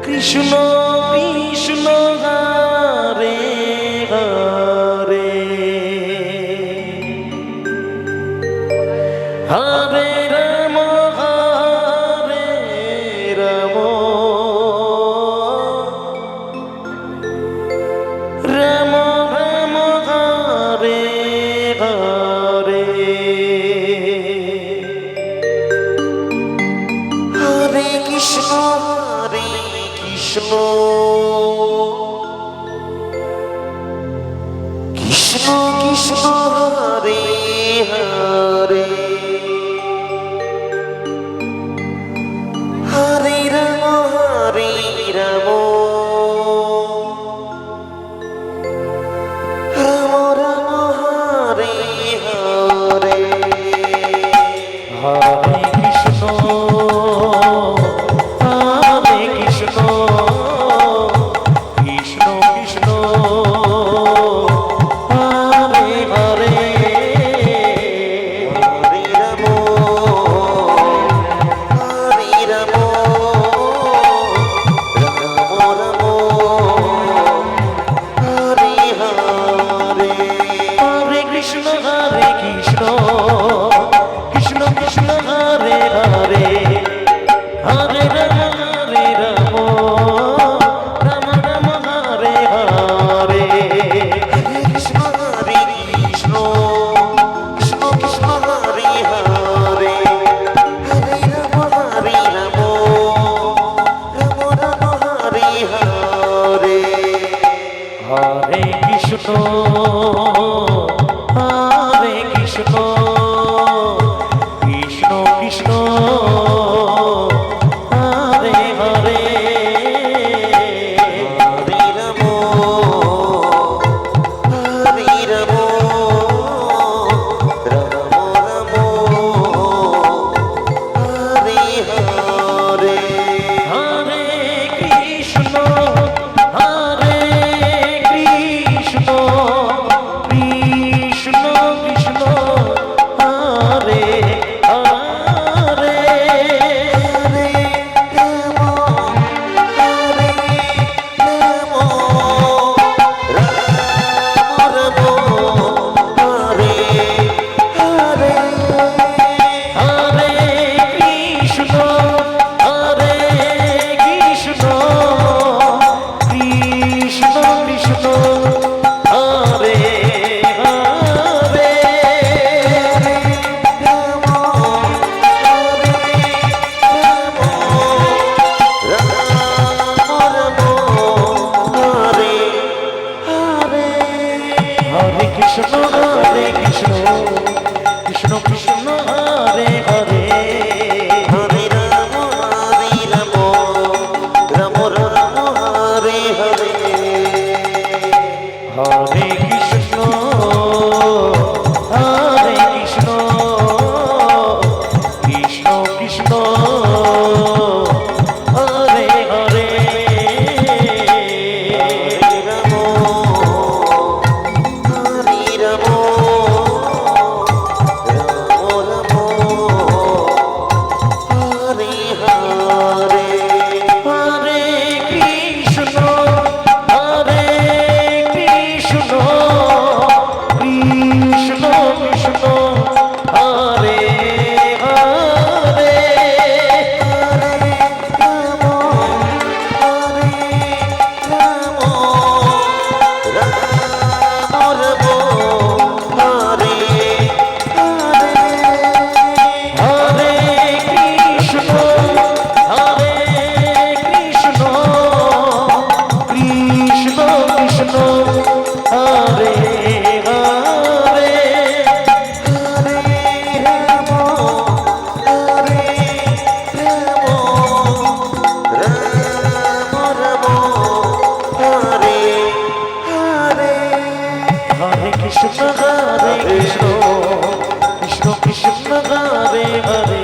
Krishna Krishna Hare Hare Hare Ram Hare Ram Ram Ram Hare Hare Hare Krishna Krishna Krishna Krishna Hare Hare Hare Ram Ram Ram Hare Hare Hare Krishna Hare Krishna Hare Krishna Krishna Krishna Hare Hare Hare Ram Hare Ram Ram Ram Hare Hare Hare Krishna Krishna Krishna Hare Hare Hare Ram Ram Ram Hare Hare Hare Krishna Krishna Krishna Hare Hare Ram Hare Ram Krishna Krishna Krishna Krishna Hare Hare